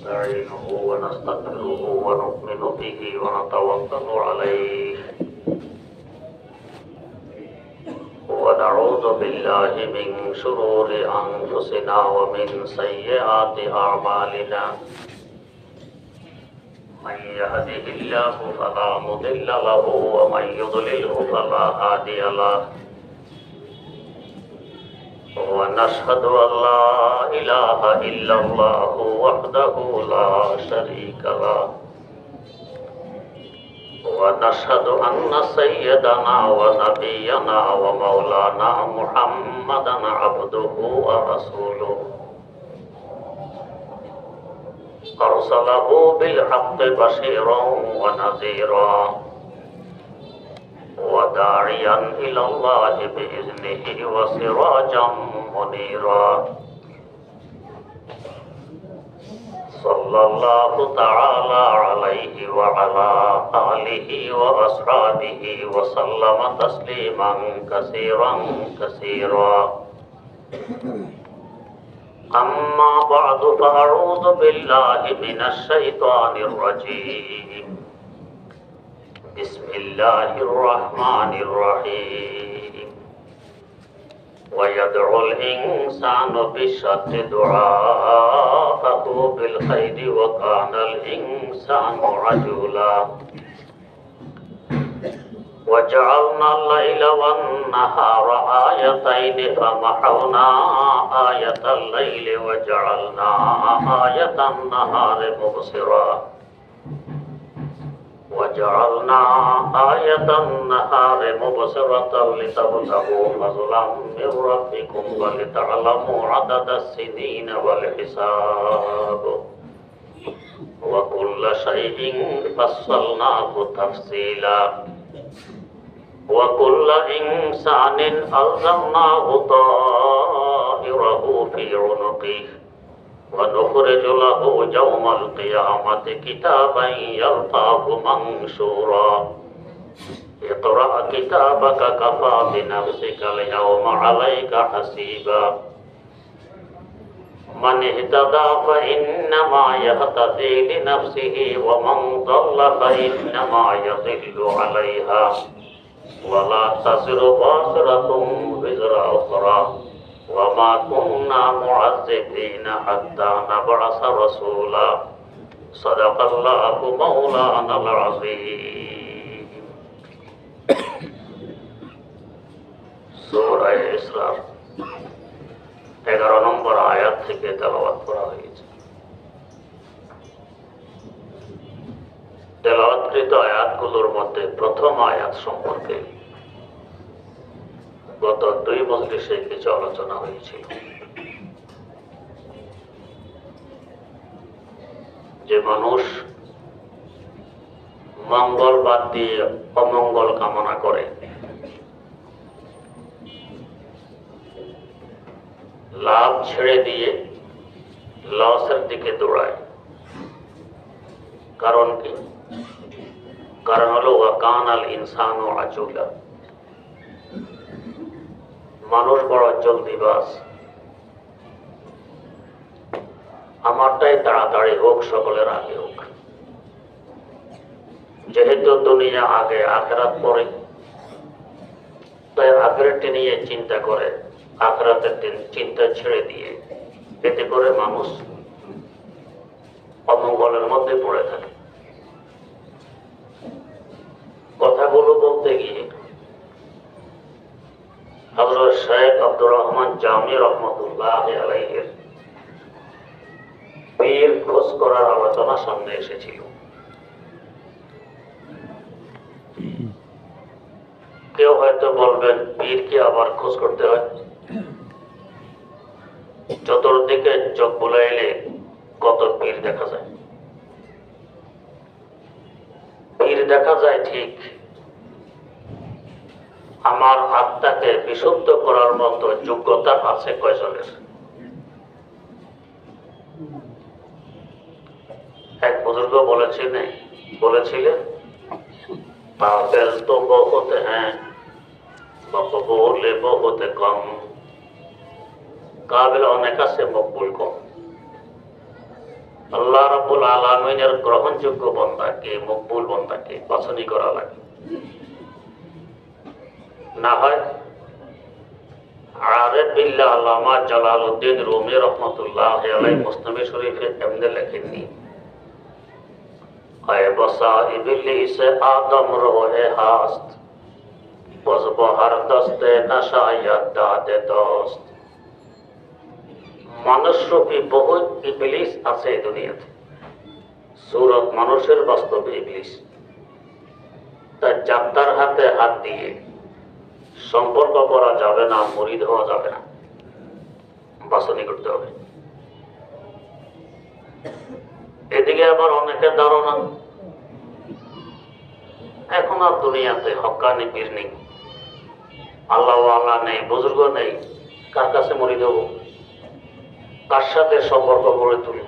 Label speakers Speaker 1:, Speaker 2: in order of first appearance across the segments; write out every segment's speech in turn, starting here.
Speaker 1: ونستعينه ونستغفره ونؤمن به ونتوكل عليه ونعوذ بالله من شرور أنفسنا ومن سيئات أعمالنا من يهده الله فلا مضل له ومن يضلله فلا هادي له ونشهد أن لا إله إلا الله وحده لا شريك له ونشهد أن سيدنا ونبينا ومولانا محمدا عبده ورسوله أرسله بالحق بشيرا ونذيرا وداعيا إلى الله بإذنه وسراجا منيرا صلى الله تعالى عليه وعلى آله وأصحابه وسلم تسليما كثيرا كثيرا أما بعد فأعوذ بالله من الشيطان الرجيم بسم الله الرحمن الرحيم ويدعو الإنسان بالشر دعاءه بالخير وكان الإنسان عجولا وجعلنا الليل والنهار آيتين فمحونا آية الليل وجعلنا آية النهار مبصرا وجعلنا آية النهار مبصرة لتبتغوا فضلا من ربكم ولتعلموا عدد السنين والحساب وكل شيء فصلناه تفصيلا وكل إنسان ألزمناه طائره في عنقه ونخرج له يوم القيامة كتابا يلقاه منشورا اقرأ كتابك كفى بنفسك اليوم عليك حسيبا من اهتدى فإنما يهتدي لنفسه ومن ضل فإنما يضل عليها ولا تزر وازرة وزر أخرى وما كنا معذبين حتى نبعث رسولا صدق الله مولانا العظيم সূরা ইসরা 11 নম্বর আয়াত থেকে তেলাওয়াত করা হয়েছে। তেলাওয়াতকৃত আয়াতগুলোর মধ্যে প্রথম আয়াত সম্পর্কে গত 2 মজলিসে কিছু আলোচনা হয়েছিল যে মানুষ মঙ্গল বাদ দিয়ে অমঙ্গল কামনা করে, লাভ ছেড়ে দিয়ে লসের দিকে দৌড়ায়। কারণ কি? কারণ হলো ওয়াকানাল ইনসানু আজুলা, মানুষ বড় জলদিবাজ, আমারটাই তাড়াতাড়ি হোক, সকলের আগে হোক। যেহেতু দুনিয়া আগে আখেরাত পরে, তাই আখেরাতটি নিয়ে চিন্তা করে, আখেরাতের দিন চিন্তা ছেড়ে দিয়ে এতে করে মানুষ অমঙ্গলের মধ্যে পড়ে থাকে। কথাগুলো বলতে গিয়ে হযরত শেখ আব্দুর রহমান জামি রহমতুল্লাহ আলাইহির পীর খোঁজ করার আলোচনা সামনে এসেছিল। কেউ হয়তো বলবেন, পীর কি আবার খোঁজ করতে হয়? চতুর্দিকে চোখ বুলাইলে কত পীর দেখা যায়। পীর দেখা যায় ঠিক, আমার আত্মাকে বিশুদ্ধ করার মতো যোগ্যতা আছে কয়জনের? এক বুজুর্গ বলেছিলেন কাবিল তো বহুত হ্যাঁ মকবুল বহুত কম। কাবিল অনেক আছে, মকবুল কম। আল্লাহ রাব্বুল আলামিনের গ্রহণযোগ্য বান্দাকে, মকবুল বান্দাকে বাছনি করা লাগে। না হয় আরিফ বিল্লাহ আল্লামা জালালউদ্দিন রুমি রহমাতুল্লাহ আলাইহি মুসনাদ শরীফে এমনি লেখেননি, আয় বসাইব ইবলিস আদম রোহে হাস্ত বজব হর দস্তে নশায়াত দাদে দোস্ত। মানুষরূপী বহু ইবলিস আছে এই দুনিয়াতে, সুরত মানুষের বাস্তবে ইবলিস। তাই জাত্তার হাতে হাত দিয়ে সম্পর্ক করা যাবে না, মুরিদ হওয়া যাবে না, বাছনি করতে হবে। এদিকে আবার অনেকের ধারণা এখন আর দুনিয়াতে হক্কানি পীর নেই, আল্লাহ আল্লাহ নেই, বুজুর্গ নেই, কার কাছে মুরিদ হবো, কার সাথে সম্পর্ক গড়ে তুলব,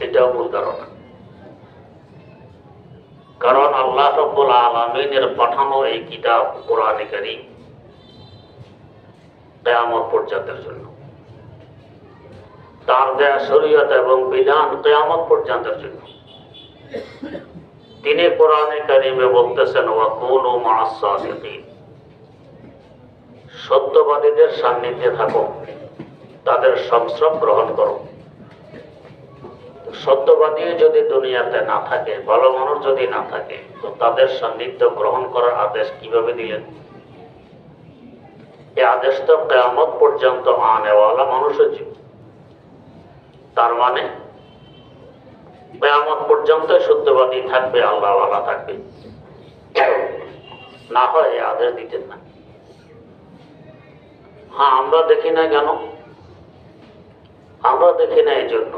Speaker 1: এটাও ভুল ধারণা। কারণ আল্লাহ রাব্বুল আলামিনের পাঠানো এই কিতাব কোরআনে কারীম কিয়ামত পর্যন্তের জন্য, তার দেয়া শরীয়ত এবং বিধান কিয়ামত পর্যন্তের জন্য। তিনি কোরআনে কারীমে বলতেছেন ওয়া কুনু মা'আস সাদিকিন, সত্যবাদীদের সান্নিধ্যে থাকো, তাদের সংস্রব গ্রহণ করো। সত্যবাদী যদি দুনিয়াতে না থাকে, ভালো মানুষ যদি না থাকে, তো তাদের সান্নিধ্য গ্রহণ করার আদেশ কিভাবে দিলেন? এই আদেশ তো কিয়ামত পর্যন্ত আনেওয়ালা মানুষের জীবন। তার মানে কিয়ামত পর্যন্ত সত্যবাদী থাকবে, আল্লাহওয়ালা থাকবে, না হয় এই আদেশ দিতেন না। হ্যাঁ, আমরা দেখি না কেন? আমরা দেখি না এই জন্য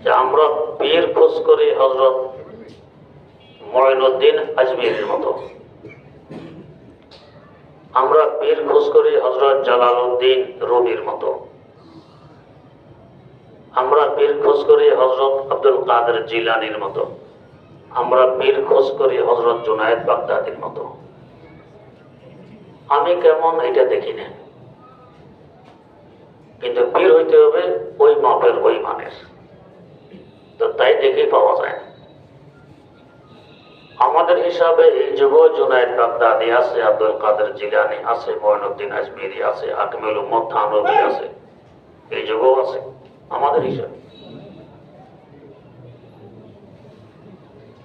Speaker 1: যে আমরা পীর খোঁজ করি হযরত মুঈনুদ্দিন আজমিরের মতো, আমরা পীর খোঁজ করি হযরত জালালউদ্দিন রুমির মতো, আমরা পীর খোঁজ করি হযরত আব্দুল কাদের জিলানীর মতো, আমরা পীর খোঁজ করি হযরত জুনায়েদ বাগদাদির মতো। আমি কেমন এটা দেখি না, কিন্তু পীর হইতে হবে ওই মাপের, ওই মানের। তো তাই দেখেই পাওয়া যায়। আমাদের হিসাবে এই যুগ জুনায়েদ বাগদাদি আছে, আব্দুল কাদের জিলানী আছে, মুঈনুদ্দিন আজমিরি আছে, আকমাল উম্মত থানভী আছে, এই যুগও আছে আমাদের হিসাবে।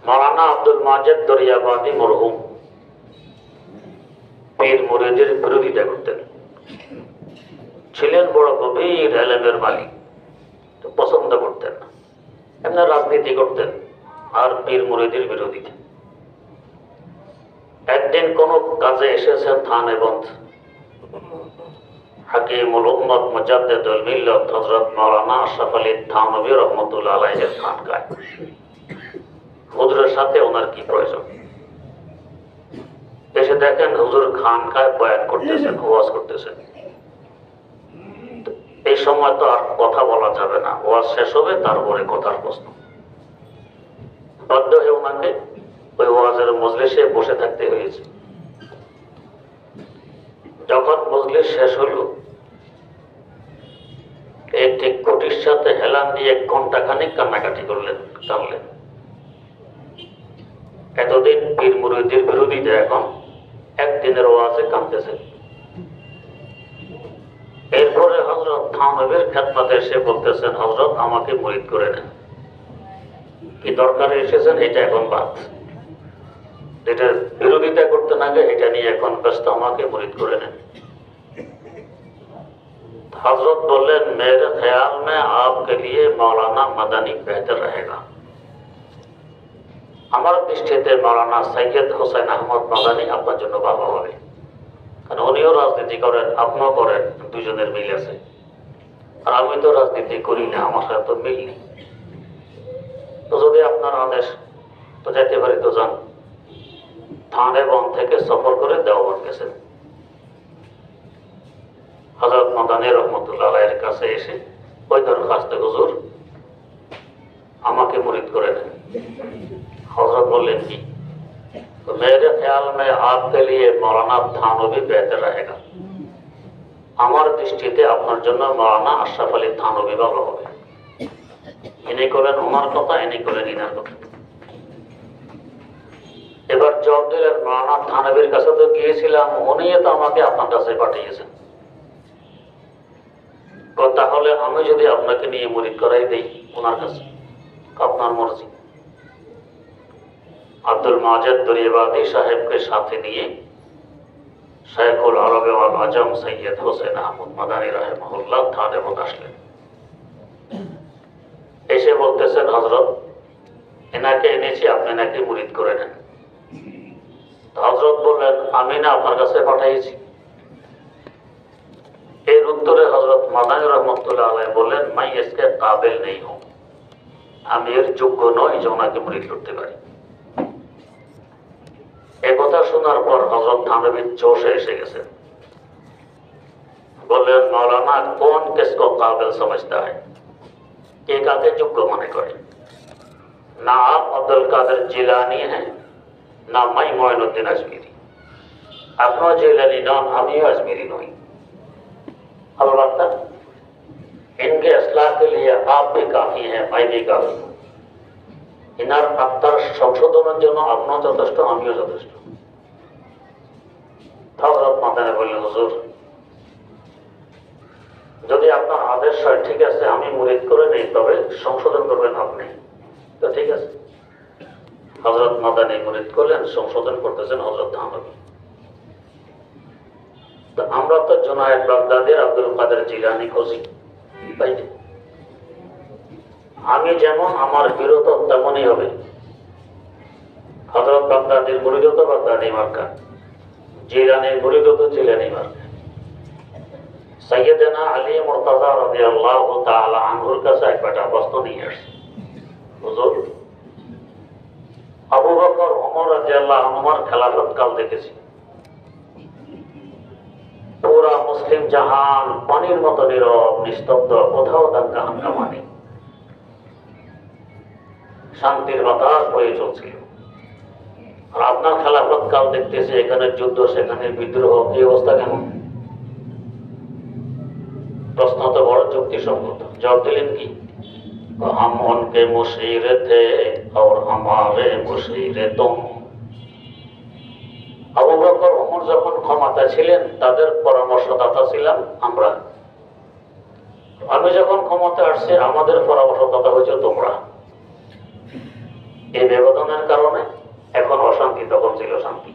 Speaker 1: মাওলানা আব্দুল মাজিদ দরিয়াবাদী মরহুম পীর মুরিদের বিরোধিতা করতেন, ছিলেন বড় গভীর ইলমের মালিক, তো পছন্দ করতেন না, এমনি রাজনীতি করতেন আর পীর মুরিদের বিরোধিতা। একদিন কোন কাজে এসেছেন থানেবন্দ হাকিমুল উম্মত মুজাদ্দিদুল মিল্লাত হযরত মাওলানা আশরাফ আলী থানভী রাহমাতুল্লাহ আলাইহির খানকায়। হুজুরের সাথে ওনার কি প্রয়োজন? এসে দেখেন হুজুর খানকায় বয়ান করতেছেন, ওয়াজ করতেছেন। এই সময় তো আর কথা বলা যাবে না, ওয়াজ শেষ হবে, তারপরে কথার প্রশ্ন। বাধ্য হয়ে ওনাকে ওই ওয়াজের মজলিসে বসে থাকতে হয়েছে। যখন মজলিস শেষ হলো, একটি কুটির সাথে হেলান দিয়ে ঘন্টাখানিক কান্নাকাটি করলেন, কাঁদলেন। এতদিন পীর মুরিদের বিরোধীরা এখন একদিনের ওয়াজে কাঁদতেছেন। এরপরে হযরত থানভীর খেদমতে এসে বলতেছেন, হযরত আমাকে মুরিদ করে নেন, কি দরকারে এসেছেন এটা এখন বাদ, যেটা বিরোধিতা করতে না গে এটা নিয়ে এখন ব্যস্ত, আমাকে মুরিদ করে নেন। हजरत बोले मेरे ख्याल में आपके लिए मौलाना मदनी बेहतर रहेगा। আমার দৃষ্টিতে মৌলানা সৈয়দ হোসেন আহমদ মাদানী আপনার জন্য ভালো হবে, কারণ উনিও রাজনীতি করেন, আপনিও করেন, দুজনের মিল আছে। আর আমি তো রাজনীতি করি না, আমার সাথে তো মিল নেই। তো যদি আপনার আদেশ, তো যেতে পারি, তো যান। থানেবন্দ থেকে সফর করে দেওবন্দ গেছেন। হযরত মাদানী রহমতুল্লাহ আলাইহির কাছে এসে ওই দরখাস্তে, হুজুর আমাকে মুরিদ করে নেন। हजरत बोले कि तो मेरे ख्याल में आपके लिए मौलाना थानवी बेहतर रहेगा। আমার দৃষ্টিতে আপনার জন্য মৌলানা আশরাফ আলী থানভী ভালো হবে। ইনি করলেন ওনার কথা, ইনি করলেন ইনার কথা। এবার জবাব দিলেন, মাওলানা থানবীর কাছে তো গিয়েছিলাম, উনি তো আমাকে আপনার কাছে পাঠিয়েছেন। তাহলে আমি যদি আপনাকে নিয়ে মুরিদ করাই দেই ওনার কাছে, আপনার মর্জি। আব্দুল মাজেদ দরিয়াবাদী সাহেবকে সাথে নিয়ে শাইখুল আরব ওয়াল আজম সৈয়দ হোসেন আহমদ মাদানী রাহিমাহুল্লাহ থানেবত আসলেন। এসে বলতেছেন, হযরত এনাকে এনেছি, আপনি নাকি মুরিদ করে নেন। হযরত বললেন, আমি না আপনার কাছে পাঠাইছি। এর উত্তরে হযরত মাদানী রহমতুল্লাহ আলাইহি বললেন, মাই ইসকে কাবিল নেই হুঁ, আমি এর যোগ্য নই যে ওনাকে মুরিদ করতে পারি। একথা শোনার পর হযরত থানবী জোশে এসে গেছেন। বললেন, মৌলানা কোন কিসকো কাবিল সমঝতা है, কে কাকে যোগ্য মনে করে? না আপ আব্দুল কাদের জিলানি হ্যাঁ, না মাই মঈনুদ্দিন আজমিরি। আপনিও জিলানি নন, আমিও আজমিরি নই। अलबत्ता इनके इस्लाह के लिए आप भी काफी हैं, मैं भी काफी हूँ। इनार আত্মার সংশোধনের জন্য আপনিও যথেষ্ট, আমিও যথেষ্ট। হযরত মাদানী বললেন, হুজুর যদি আপনার আদেশ হয় ঠিক আছে, আমি মুরিদ করে নেই, তবে সংশোধন করবেন আপনি। তো ঠিক আছে। হযরত মাদানী মুরিদ করলেন, সংশোধন করতেছেন হযরত থানবী। আমরা তো জুনায়েদ বাগদাদির আব্দুল কাদের জিলানী খুঁজি পাইনি। আমি যেমন আমার বিরত তেমনই হবে। হযরত বাগদাদির মুরিদ তো বাগদাদি মার্কা, জিলানির মুরিদ তো জিলানি মার্কা। সাইয়েদনা আলী মুর্তজা রাদিয়াল্লাহু তাআলা আনহুর কাছে এক বেটা বস্তু নিয়ে আসছে, হুজুর আবু বকর ওমর রাদিয়াল্লাহু আনহুর খেলাফত কাল দেখেছি, পুরা মুসলিম জাহান পানির মতো নীরব নিস্তব্ধ, কোথাও দাঙ্গা হাঙ্গামা নেই, শান্তির বাতাস বয়ে চলছিল। আর আপনার খেলাফত কাল দেখতেছি এখানে যুদ্ধ, সেখানে বিদ্রোহ, এই অবস্থা কেন? প্রশ্ন তো বড় যুক্তিসঙ্গত। জবাব দিলেন কি, हम उनके मुशीर थे और हमारे मुशीर तुम। আবু বকর ওমর যখন ক্ষমতা ছিলেন তাদের পরামর্শদাতা ছিলাম আমরা, আমি যখন ক্ষমতা আসছে আমাদের পরামর্শদাতা হয়েছে তোমরা। এই ব্যবধানের কারণে এখন অশান্তি, তখন ছিল শান্তি।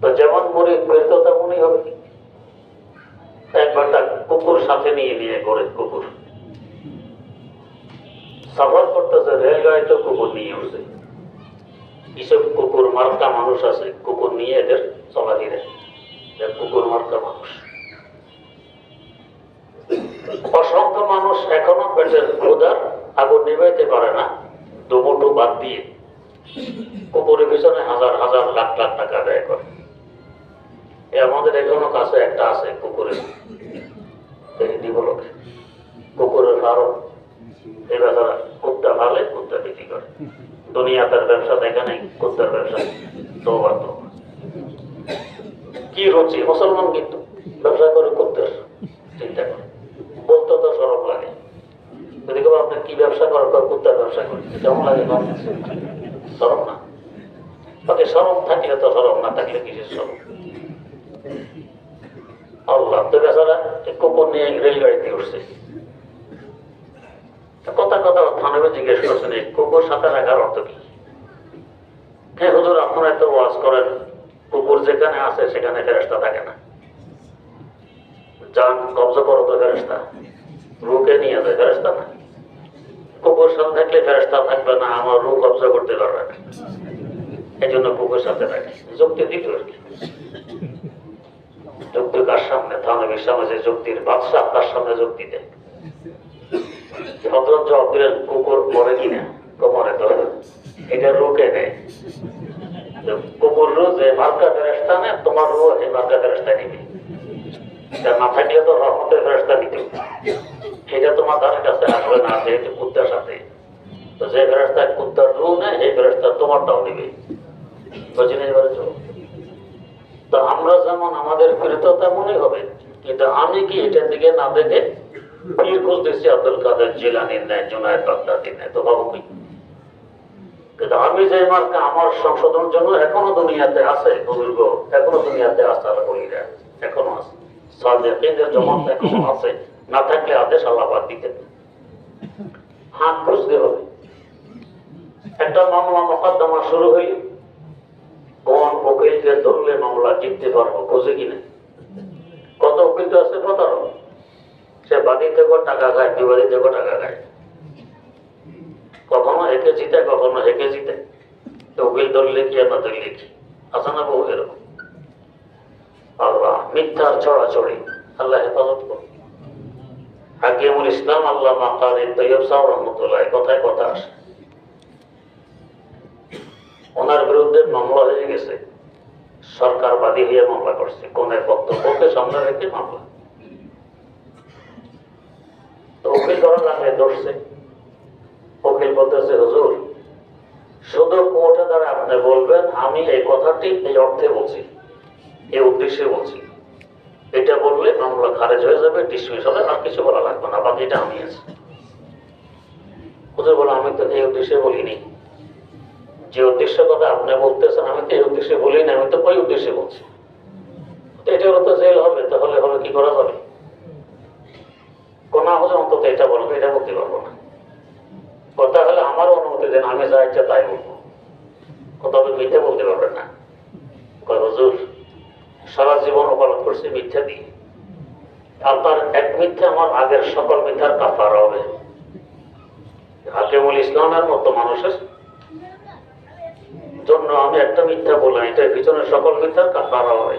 Speaker 1: তো যেমন মুরিদ পেত তেমনই হবে। একবারটা কুকুর সাথে নিয়ে নিয়ে করে, কুকুর সফর করতেছে, রেলগাড়িতে কুকুর নিয়ে উঠছে। কিসব কুকুর মার্কা মানুষ আছে, কুকুর নিয়ে এদের চলাফিরে, কুকুর মার্কা মানুষ। অসংখ্য মানুষ এখনো পেটের ক্ষুধার আগুন নিভাইতে পারে না, দুমুঠো বাদ দিয়ে কুকুরের পিছনে হাজার হাজার লাখ লাখ টাকা ব্যয় করে। আমাদের এখনো কাছে একটা আছে কুকুরের দিবলোকে, কুকুরের ফার্ম। এই বেচারা কুত্তা ভালে কুত্তা বিক্রি করে, দুনিয়া তার ব্যবসা দেখা নেই, কুত্তার ব্যবসা। তোবার তো কি রুচি, মুসলমান কিন্তু ব্যবসা করে কুত্তার, চিন্তা করে বলতে তো সরব লাগে। যদি কেউ আপনি কি ব্যবসা করার পর কুত্তার ব্যবসা করেন, কেমন লাগে? সরব না? তাকে সরব থাকলে তো সরব, না থাকলে কিসের সরব? আল্লাহ তো বেচারা কুকুর নিয়ে রেলগাড়িতে উঠছে। কথা কথা থানবী জিজ্ঞেস করছেন, এই কুকুর সাথে রাখার অর্থ কি? হ্যাঁ হুজুর, আপনারা এত ওয়াজ করেন, কুকুর যেখানে আছে সেখানে ফেরেশতা থাকে না। জান কবজা করো তো ফেরেশতা, রুকে নিয়ে যায় ফেরেশতা না। কুকুর সাথে থাকলে ফেরেশতা থাকবে না, আমার রু কবজা করতে পারবে না, এই জন্য কুকুর সাথে রাখে। যুক্তি দিল আর কি। যুক্তি কার সামনে? থানবীর সামনে যে যুক্তির বাদশাহ, তার সামনে যুক্তি দেয়। হযরত জবাব দিলেন, কুকুর মরে কিনা? মরে তো, এটা রুকে নেয়। কুকুর রু যে মার্কা ফেরেশতা নেয়, তোমার রু এই মার্কা ফেরেশতা নিবে। না থাকলে তো রহমতের ফেরেশতা নিতে, এটা তোমার ধারে কাছে আসবে না, যেহেতু কুত্তার সাথে। তো যে ফেরেশতা কুত্তার রু নেয়, এই ফেরেশতা তোমারটাও নিবে। তো আমরা যেমন আমাদের ফিরত তেমনই হবে, কিন্তু আমি কি এটার দিকে না দেখে পীর খুঁজতেছি আব্দুল কাদের জিলানির নেয়, জুনায়েদ বাগদাদির নেয়, তো বাবু কি? কিন্তু আমি যে মার্কা আমার সংশোধনের জন্য এখনো দুনিয়াতে আছে, বুজুর্গ এখনো দুনিয়াতে আছে, আল্লাহ বলিরা এখনো আছে, সাদেকিনদের জমাত এখনো আছে, না থাকলে আদেশ আল্লাহ বাদ দিতেন। হাত খুঁজতে হবে। একটা মামলা মোকদ্দমা শুরু হইল, কোন উকিলকে ধরলে মামলা জিততে পারবো, বুঝে কিনা? কত উকিল তো আছে, 17। সে বাদী থেকেও টাকা খায়, বিবাদী থেকেও টাকা খায়, কখনো একে জিতে কখনো হেকে জিতে। উকিল ধরলে কি আর না ধরলে কি, আছে না বহু এরকম। আল্লাহ মিথ্যার ছড়াছড়ি আল্লাহ হেফাজত করুন। হাকিমুল ইসলাম আল্লাহ মাকারি তৈয়ব সাহেব রহমতুল্লাহ কথায় কথা আসে, ওনার বিরুদ্ধে মামলা হয়ে গেছে, সরকার বাদী হয়ে মামলা করছে, কোনের বক্তব্যকে সামনে রেখে মামলা। তো উকিল ধরা লাগে, ধরছে। উকিল বলতেছে, হুজুর শুধু কোর্টে দ্বারা আপনি বলবেন আমি এই কথাটি এই অর্থে বলছি, এই উদ্দেশ্যে বলছি, এটা বললে মামলা খারেজ হয়ে যাবে, ডিসমিস হবে, আর কিছু বলা লাগবে না, বাকিটা আমি আছি। হুজুর বলে, আমি তো এই উদ্দেশ্যে বলিনি। যে উদ্দেশ্যের কথা আপনি বলতেছেন আমি তো এই উদ্দেশ্যে বলিনি, আমি তো ওই উদ্দেশ্যে বলছি। এটা হলো তো জেল হবে, তাহলে হবে কি করা যাবে? কোন হুজুর অন্তত এটা বলবে, এটা বলতে পারবো না। কথা হলে আমার অনুমতি দেন, আমি যা ইচ্ছা তাই বলবো। কথা হবে মিথ্যা বলতে পারবেন না। হুজুর সারা জীবন অপরাধ করছে মিথ্যা দিয়ে, আপনার এক মিথ্যা আমার আগের সকল মিথ্যার কাফারা হবে। হাকিমুল ইসলামের মতো মানুষের জন্য আমি একটা মিথ্যা বললাম, এটার পিছনে সকল মিথ্যার কাফারা হবে।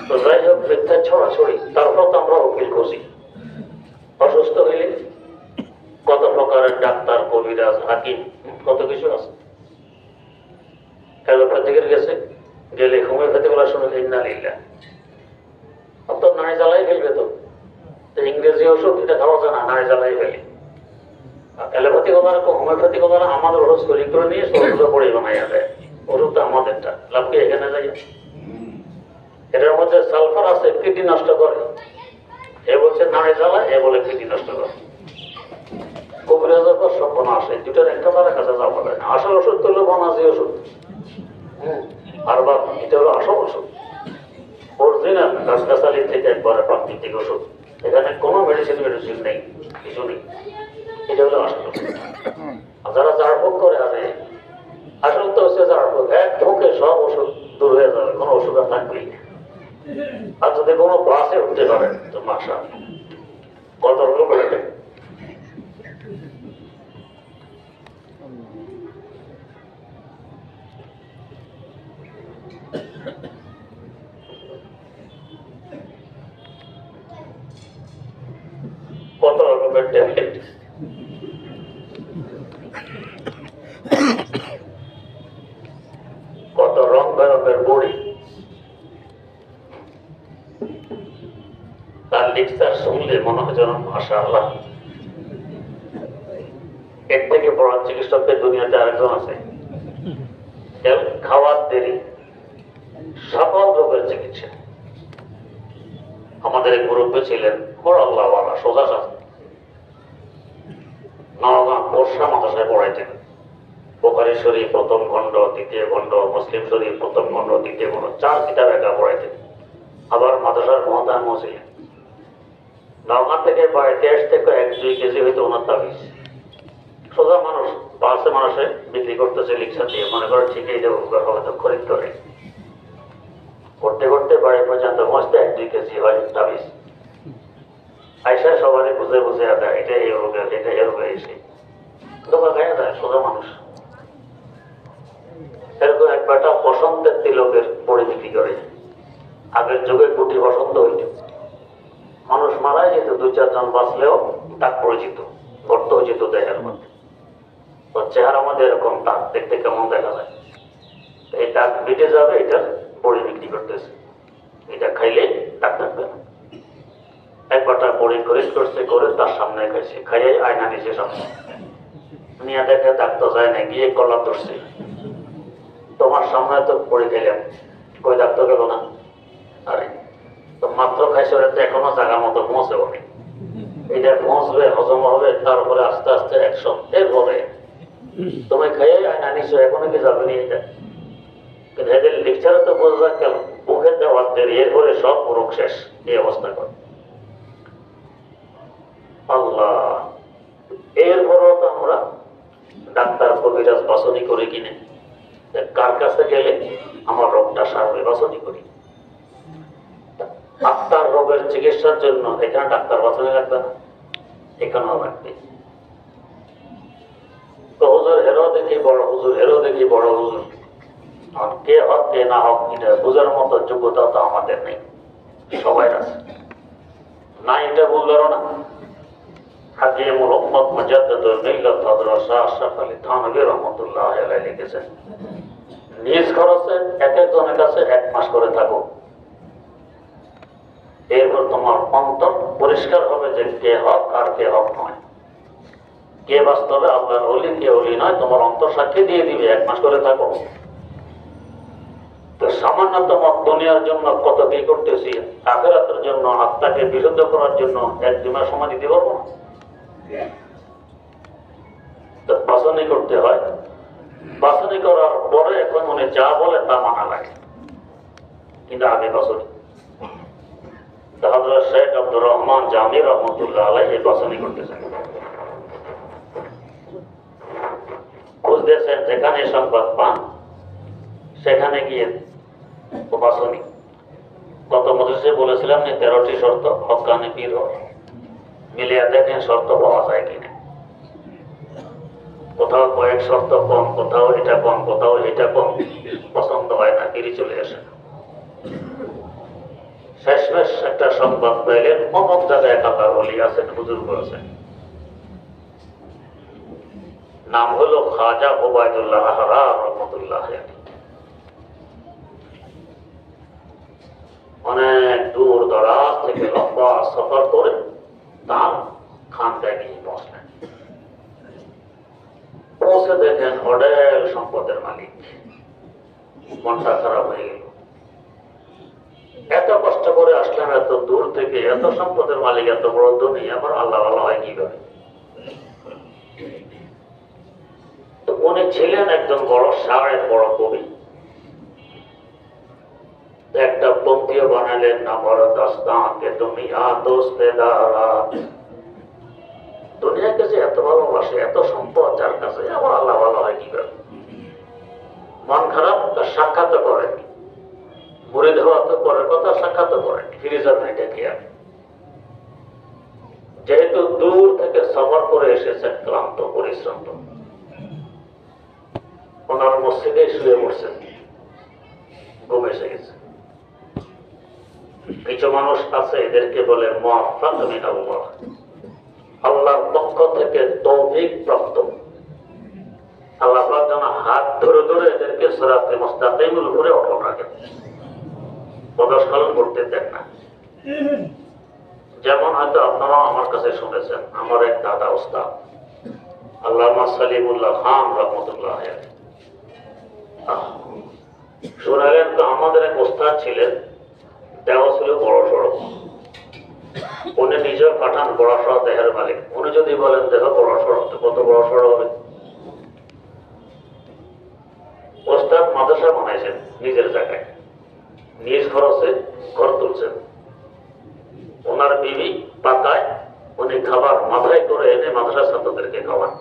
Speaker 1: তো যাই হোক, মিথ্যা ছড়াছড়ি, তারপর তো আমরা উকিল খুঁজি। অসুস্থ হইলে কত প্রকারের ডাক্তার, কবিরাজ, হাকিম, কত কিছু আছে। অ্যালোপ্যাথিকের গেছে, গেলে হোমিওপ্যাথি বলা শুনে ইন্নালিল্লাহ, তো নাড়ি জ্বালাই ফেলবে। তো ইংরেজি ওষুধ এটা খাওয়া যায় না, নাড়ি জ্বালাই ফেলে। অ্যালোপ্যাথি কথা, হোমিওপ্যাথি কথা আমাদের ওষুধ তৈরি করে নিয়ে ওষুধটা পড়ে বানাইয়া দেয়। ওষুধটা আমাদেরটা, লাভ কি এখানে যাই? এটার মধ্যে সালফার আছে, কিডনি নষ্ট করে। এ বলছে নাড়ি জ্বালা, এ বলে কিডনি নষ্ট করে। কবিরাজের পর স্বপ্ন আসে, দুটার একটা তারা কাছে যাওয়া যায় না। আসল ওষুধ তো হলো বনাজি ওষুধ, আর বা এটা হলো আসল ওষুধ, অরিজিনাল গাছগাছালি থেকে একবারে প্রাকৃতিক ওষুধ। এখানে কোনো মেডিসিন নেই, কিছু নেই। এটা হলো আসল ওষুধ। যারা ঝাড়ফুঁক করে, আরে আসল তো হচ্ছে ঝাড়ফুঁক, এক ফুঁকে সব ওষুধ দূর হয়ে যাবে, কোনো ওষুধ আর থাকবেই না। আর যদি কোনো বাসে উঠতে পারেন তো মাসা কত রকম বেড়ে। কত রকমের ট্যাবলেট, কত রং বেরঙের বড়ি। তার লেকচার শুনলে মনে হয় যেন মাশাআল্লাহ, এর থেকে বড় চিকিৎসকদের দুনিয়াতে আরেকজন আছে। খাওয়ার দেরি, সকল রোগের চিকিৎসা। আমাদের এক মুরব্বী ছিলেন, বড় আল্লাহওয়ালা, সোজা সাজা, নওগাঁ বর্ষা মাদ্রাসায় পড়াইতেন। বুখারী শরীফ প্রথম খণ্ড, দ্বিতীয় খণ্ড, মুসলিম শরীফ প্রথম খণ্ড, দ্বিতীয় খণ্ড, 4 কিতাব একা পড়াইতেন। আবার মাদ্রাসার মহতাম ছিলেন। নওগাঁ থেকে বাড়িতে আসতে 1-2 কেজি হইতো ওনার তাবিজ। সোজা মানুষ, বাসে মানুষে বিক্রি করতেছে রিক্সা দিয়ে, মনে করে ঠিকই দেবো, হয়তো খরিদ করে। করতে করতে বাড়ি পর্যন্ত মস্তে 1-2 কেজি হয় তাবিজ। আইসা সবারই বুঝে বুঝে দেয়, এটা এই রোগে, এটা এই রোগে, এসে দোকা গায়ে দেয় সোজা মানুষ। এরকম একবারটা বসন্তের তিলকের বড়ি বিক্রি করে। আগের যুগে গুটি বসন্ত হইত, মানুষ মারাই যেত, 2-4 জন বাঁচলেও দাগ পড়ে যেত, গর্ত হয়ে যেত দেহের মধ্যে। তো চেহারা মধ্যে এরকম দাগ দেখতে কেমন দেখা যায়, এই দাগ মিটে যাবে, এটা বড়ি বিক্রি করতেছে, এটা খাইলে দাগ থাকবে না। একবারটা বড়ি খরিদ করছে, করে তার সামনে খাইছে, খাইয়ে আয়না নিচে সামনে নিয়ে দেখে দাগ তো যায় না, গিয়ে কলা ধরছে, তোমার সামনে তো বড়ি খাইলাম, কই দাগ তো গেল না। আরে তো মাত্র খাইছে, ওরা তো এখনো জায়গা মতো পৌঁছে বলে। এটা পৌঁছবে, হজম হবে, তারপরে আস্তে আস্তে অ্যাকশন। এরপরে তুমি খেয়ে আয়না নিশ্চয় এখনো কি যাবে নিয়ে এটা, কিন্তু এদের লেকচারে তো বোঝা কেন মুখে দেওয়ার দেরি, এরপরে সব রোগ শেষ। এই অবস্থা করে আল্লাহ। এরপরও তো আমরা ডাক্তার কবিরাজ বাছনি করি কিনে, কার কাছে গেলে আমার রোগটা সারবে বাছনি করি। আত্মার রোগের চিকিৎসার জন্য এখানে ডাক্তার বাছনি লাগবে না, এখানেও লাগবে। তো হুজুর হেরো দেখি বড় হুজুর, হেরো দেখি বড় হুজুর, কে হক কে না হক এটা বোঝার মতো যোগ্যতা তো আমাদের নেই, সবাই আছে না, এটা বুঝলো না। হাকিম মোহাম্মদ মুজাদ্দিদুল মিল্লাত হযরত শাহ আশরাফ আলী থানভী রাহমাতুল্লাহ আলাইহি লিখেছেন, নিজ খরচে এক একজনের কাছে 1 মাস করে থাকো, এরপর তোমার অন্তর পরিষ্কার হবে যে কে হক আর কে হক নয়, কে বাস্তবে আল্লাহর ওলি কে ওলি নয়, তোমার অন্তর সাক্ষী দিয়ে দিবে। 1 মাস করে থাকো। তো সামান্যতম দুনিয়ার জন্য কত কি করতেছি, আখিরাতের জন্য আত্মাকে বিশুদ্ধ করার জন্য 1-2 মাস সময় দিতে পারবো না। তো বাছনি করতে হয়, বাছনি করার পরে এখন উনি যা বলে তা মানা লাগে, কিন্তু আগে বাছনি। হযরত শেখ আব্দুর রহমান জামি রহমতুল্লাহ আলাইহি এই বাছনি করতেছেন, খুঁজতেছেন যেখানে সংবাদ পান সেখানে গিয়ে বাছনি। গত মজলিসে বলেছিলাম যে 13টি শর্ত হক্কানি পীর মিলিয়ে দেখেন শর্ত পাওয়া যায় কিনা। কোথাও কয়েক শর্ত কম, কোথাও এটা কম, কোথাও এটা কম, পছন্দ হয় না, ফিরে চলে আসে। শেষমেশ একটা সংবাদ পাইলেন অমুক জায়গায় এক আল্লাহর ওলি আছেন, বুজুর্গ আছেন, নাম হলো খাজা ওবায়দুল্লাহ আহরা রহমতুল্লাহ আলাইহি। অনেক দূর দরাজ থেকে লম্বা সফর করে তার খানকায় গিয়ে পৌঁছলেন। পৌঁছে দেখেন অডেল সম্পদের মালিক। মনটা খারাপ হয়ে গেল, এত কষ্ট করে আসলাম এত দূর থেকে, এত সম্পদের মালিক, এত বড় ধনী, আবার আল্লাহ আল্লাহ হয় কিভাবে? তো উনি ছিলেন একজন বড় শায়ের, বড় কবি। একটা পঙ্ক্তিও বানালেন, আমার দাস্তানকে তুমি আদোস পেদারা, দুনিয়াকে যে এত ভালোবাসে, এত সম্পদ যার কাছে, আবার আল্লাহ ভালো হয় কিভাবে? মন খারাপ, তার সাক্ষাৎ করেনি, মুরিদ হওয়া তো পরের কথা, সাক্ষাৎ করেনি, ফিরে যাবেন এটা কি আর? যেহেতু দূর থেকে সফর করে এসেছেন, ক্লান্ত পরিশ্রান্ত, ওনার মসজিদে শুয়ে পড়ছেন, ঘুম এসে গেছে। কিছু মানুষ আছে এদেরকে বলে মুআফফাক মিনাল্লাহ, আল্লাহর পক্ষ থেকে তৌফিক প্রাপ্ত। আল্লাহ পাক যেন হাত ধরে ধরে এদেরকে সিরাতে মুস্তাকিমের উপরে অটল রাখেন, পদস্খলন করতে দেন না। যেমন হয়তো আপনারা আমার কাছে শুনেছেন, আমার এক দাদা ওস্তাদ আল্লামা সালিমুল্লাহ খান রহমতুল্লাহ আলাইহি শুনালেন। তো আমাদের এক ওস্তাদ ছিলেন, দেওয়া ছিল বড় সড়ো, উনি নিজেও পাঠান বড় সড়ো দেহের মালিক। উনি যদি বলেন দেহ বড় সড়ো, তো কত বড় সড়ো হবে? ওস্তাদ মাদ্রাসা বানাইছেন নিজের জায়গায়, নিজ খরচে ঘর তুলছেন। ওনার বিবি পাতায় উনি খাবার মাথায় করে এনে মাদ্রাসা ছাত্রদেরকে খাওয়ান,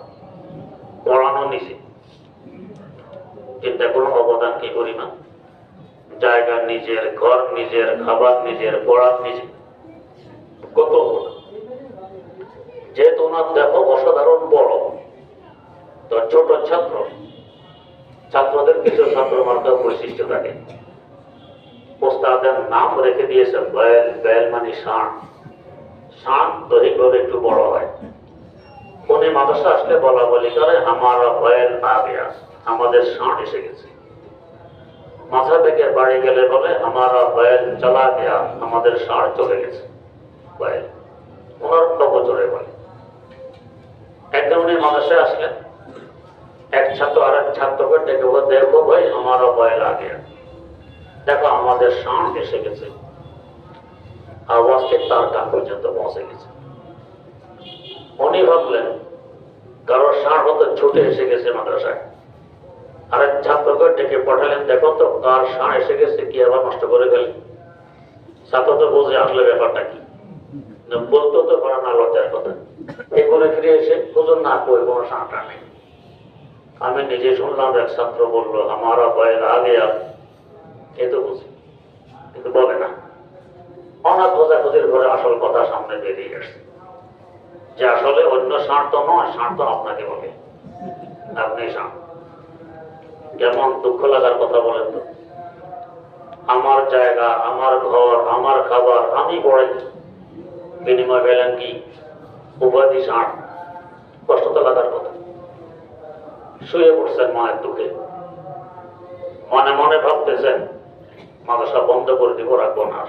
Speaker 1: পড়ানো নিচে। চিন্তা করুন অবদান কি পরিমাণ, জায়গা নিজের, ঘর নিজের, খাবার নিজের, পড়ার নিজে, কত অবদান। যেহেতু ওনার দেহ অসাধারণ বড়, তো ছোট ছাত্র, ছাত্রদের কিছু ছাত্র মার্কার বৈশিষ্ট্য থাকে। ওস্তাদের নাম রেখে দিয়েছে বয়েল। বয়েল মানে ষাঁড়, ষাঁড় দৈহিকভাবে একটু বড় হয়। উনি মাদ্রাসা আসলে বলা বলি করে, আমার বয়েল আ গয়া, আমাদের ষাঁড় এসে গেছে। মাথা থেকে বাড়ি গেলে বলে, আমার বয়েল চলা গয়া, আমাদের ষাঁড় চলে গেছে। বয়েল ওনার বছরে বলে। একদম উনি মাদ্রাসায় আসলেন, এক ছাত্র আর এক ছাত্রকে ডেকে বলে, দেখো ভাই আমার বয়েল আ গয়া, দেখো আমাদের ষাঁড় এসে গেছে। আওয়াজটি তার কান পর্যন্ত পৌঁছে গেছে। উনি ভাবলেন কারো ষাঁড় হতে ছুটে এসে গেছে মাদ্রাসায়। আরেক ছাত্রকে ডেকে পাঠালেন, দেখো তো কার ষাঁড় এসে গেছে, কি আবার নষ্ট করে ফেলে। ছাত্র তো বুঝে আসলে ব্যাপারটা কি, বলতো তো পারে না, লজ্জার কথা। এগুলো ফিরে এসে হুজুর না কই কোনো ষাঁড়টা নেই। আমি নিজে শুনলাম এক ছাত্র বললো আমারা বাইর আগে এ তো বুঝি, কিন্তু বলে না। অনেক খোঁজাখুঁজির করে আসল কথা সামনে বেরিয়ে আসছে যে আসলে অন্য ষাঁড় তো নয়, ষাঁড় তো আপনাকে বলে, আপনি ষাঁড়। কেমন দুঃখ লাগার কথা বলেন তো। আমার জায়গা, আমার ঘর, আমার খাবার আমি পড়াই, বিনিময় পেলেন কি উপাধি ষাঁড়। কষ্ট তো লাগার কথা। শুয়ে পড়ছেন মায়ের দুঃখে, মনে মনে ভাবতেছেন মাদ্রাসা বন্ধ করে দিব, রাখবো না।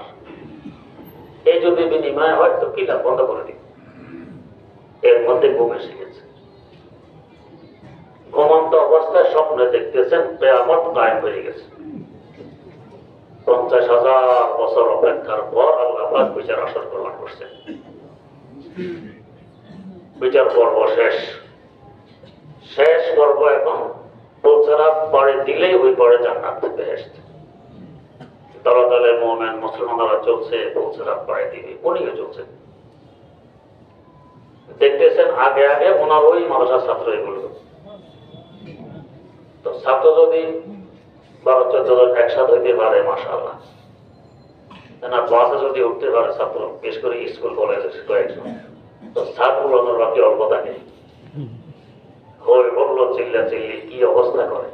Speaker 1: এই যদি বিনিময় হয় তো কি লাভ, বন্ধ করে দিব। এর মধ্যে ঘুম এসে গেছে। ঘুমন্ত অবস্থায় স্বপ্নে দেখতেছেন কিয়ামত কায়েম হয়ে গেছে। 50,000 বছর অপেক্ষার পর আল্লাহ পাক বিচার আসর গ্রহণ করছেন। বিচার পর্ব শেষ। শেষ পর্ব এখন পুলসিরাত পাড়ে দিলেই ওই পাড়ে জান্নাত থেকে এসছে। দলে দলে মুমিন মুসলমানরা চলছে, পুলসিরাত পাড়ে দিবে, উনিও চলছেন। দেখতেছেন আগে আগে ওনার ওই মাদ্রাসার ছাত্র এগুলো। তো ছাত্র যদি 12-14 জন একসাথে হইতে পারে মাশাআল্লাহ, না বাসে যদি উঠতে পারে ছাত্র, বিশেষ করে স্কুল কলেজে কয়েকজন, তো ছাদ উড়ানোর বাকি অল্প থাকে। হই বললো চিল্লা চিল্লি কি অবস্থা করে।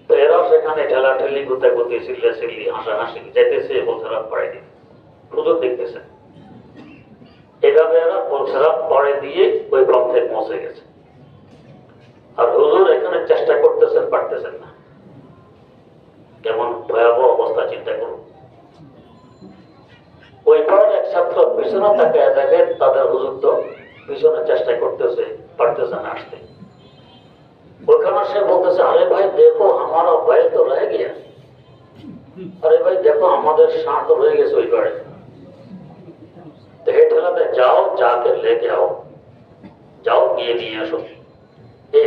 Speaker 1: তো এরাও সেখানে ঠেলাঠেলি গুতাগুতি চিল্লা চিল্লি হাসাহাসি যাইতেছে, পুলসিরাত পাড়ে দিয়ে হুজুর দেখতেছেন। এভাবে এরা পুলসিরাত পাড়ে দিয়ে ওই পথে পৌঁছে গেছে। আর হুজুর এখানে চেষ্টা করতেছেন, পারতেছেন না। কেমন ভয়াবহ অবস্থা চিন্তা করুন। ওই পাড়ার এক ছাত্র পিছনে তাকায় দেখে তাদের হুজুর তো পিছনে চেষ্টা করতেছে, পারতেছে না আসতে। ওইখানে সে বলতেছে আরে ভাই দেখো আমারা ভাই তো রয়ে গিয়া, আরে ভাই দেখো আমাদের ষাঁড় তো রয়ে গেছে ওই পাড়ে। তো হে ঠেলাতে যাও, যাকে লেকে आओ, যাও গিয়ে নিয়ে আসো।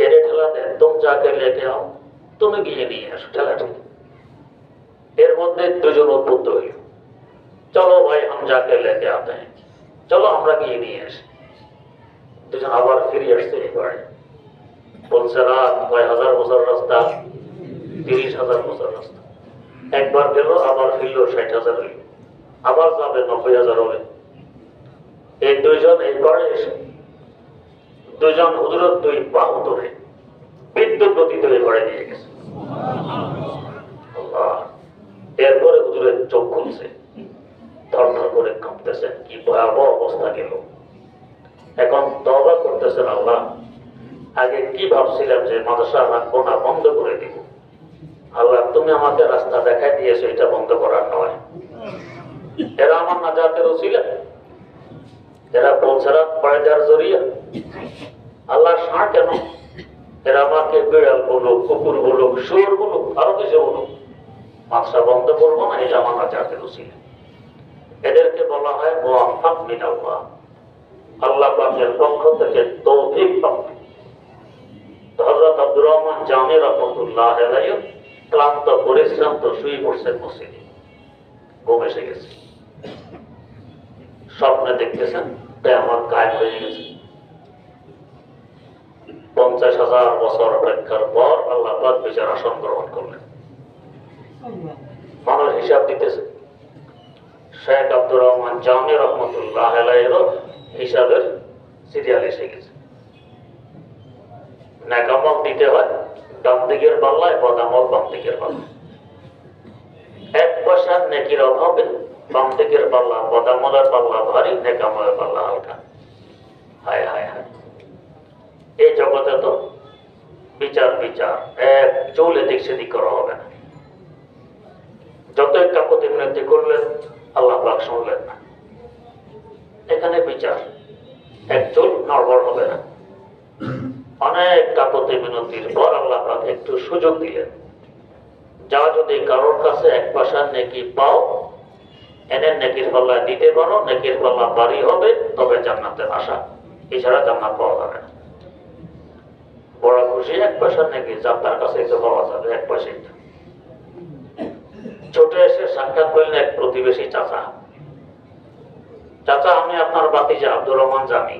Speaker 1: এরে ঠেলাতে তুম যাকে লেকে आओ, তুমি গিয়ে নিয়ে আসো। ঠেলাঠেলি এর মধ্যে দুজন উদ্বুদ্ধ হইল, চলো ভাই हम जाके लेके आते हैं, চলো আমরা গিয়ে নিয়ে আসি। দুজন আবার ফিরে আসছে এই পাড়ে। পুলসিরাত কয় হাজার বছর রাস্তা, 30,000 বছর রাস্তা। একবার গেল আবার ফিরল, 60,000 হইল, আবার যাবে 90,000 হবে। এই দুইজন এই পাড়ে এসে দুজন হুজুরের দুই বাহু ধরে বিদ্যুৎ গতিতে এই পাড়ে নিয়ে গেছে। আল্লাহ। এরপরে হুজুরের চোখ খুলছে, ধর্ধর করে কাঁপতেছেন, কি ভয়াবহ অবস্থা গেল। এখন তওবা করতেছেন, আল্লাহ আগে কি ভাবছিলাম যে মাদ্রাসা রাখবো না, বন্ধ করে দিব। আল্লাহ তুমি আমাকে রাস্তা দেখাই দিয়েছো, এটা বন্ধ করার নয়। এরা আমার নাজাতের ওসিলা, এরা পুলসিরাত পাড়ে দেওয়ার জরিয়া। আল্লাহ ষাঁড় কেন, এরা আমাকে বিড়াল বলুক, কুকুর বলুক, শুয়োর বলুক, আরো কিছু বলুক, মাদ্রাসা বন্ধ করবো না, এটা আমার নাজাতের ওসিলা। এদেরকে বলা হয় মুওয়াফাক মিন আল্লাহ, আল্লাহ পাকের পক্ষ থেকে তৌফিক প্রাপ্ত। হযরত আব্দুর রহমান জামি রাহমাতুল্লাহ আলাইহি ক্লান্ত পরিশ্রান্ত শুয়ে পড়ছেন মসজিদে, ঘুম এসে গেছে। স্বপ্নে দেখতেছেন কিয়ামত কায়েম হয়ে গেছে। 50,000 বছর অপেক্ষার পর আল্লাহ পাক বিচার আসন গ্রহণ করলেন। মানুষ হিসাব দিতেছে। শেখ আব্দুর রহমান জামি রহমতুল্লাহ আলাইহির হিসাবের সিরিয়াল এসে গেছে। নেকামল দিতে হয় ডান দিকের পাল্লায়, বদামল বাম দিকের পাল্লায়। 1 পয়সার নেকির অভাবে বাম দিকের পাল্লা, বদামলের পাল্লা ভারী, নেকামলের পাল্লা হালকা। হায় হায় হায়, এই জগতে তো বিচার বিচার, এক চুল এদিক সেদিক করা হবে না। যতই কাকুতি মিনতি করলেন আল্লাহ পাক শুনলেন না। এখানে বিচার, এক চুল নড়বড় হবে না। অনেক কাকুতি মিনতির পর আল্লাহ পাক একটু সুযোগ দিলেন, যা যদি কারোর কাছে 1 পয়সার নেকি পাও, এনে নেকির পাল্লা দিতে পারো, নেকির পাল্লা বাড়ি হবে, তবে জান্নাতের আশা। এছাড়া জান্নাত পাওয়া যাবে না। বড় খুশি 1 পয়সার নেকি যার কাছে তো পাওয়া যাবে 1 পয়সা। ছোট এসে সাক্ষাৎ করলেন এক প্রতিবেশী চাচা। চাচা, আমি আপনার ভাতিজা আব্দুর রহমান জানি।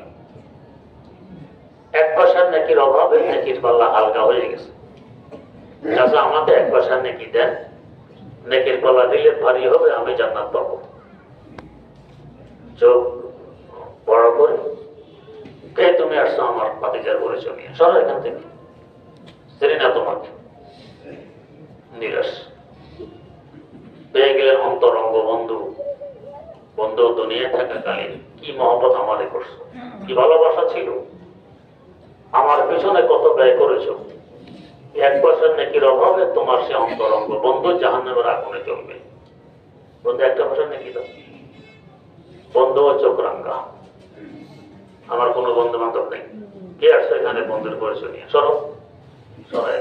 Speaker 1: 1 পয়সার নেকির অভাবে নেকির পাল্লা হালকা হয়ে গেছে। চাচা, আমাকে 1 পয়সার নেকি দেন, নেকির পাল্লা দিলে ভারী হবে, আমি জান্নাত পাবো। চোখ বড় করে, কে তুমি আসছো আমার ভাতিজার পরিচয় নিয়ে? সরো এখান থেকে, চিনি না তোমাকে। নিরাশ পেয়ে গেলেন অন্তরঙ্গ বন্ধু। বন্ধু দুনিয়ায় থাকাকালীন কি মহব্বত আমারে করছো, কি ভালোবাসা ছিল, আমার পিছনে কত ব্যয় করেছো। 1 পয়সার নেকির অভাবে তোমার সে অন্তরঙ্গ বন্ধু জাহান্নামের আগুনে চলবে। বন্ধু 1 পয়সার নেকি দাও। বন্ধু চোখ রাঙ্গা, আমার কোনো বন্ধু বান্ধব নেই। কে আসছে এখানে বন্ধুর পরিচয় নিয়ে? সরো, সরাই।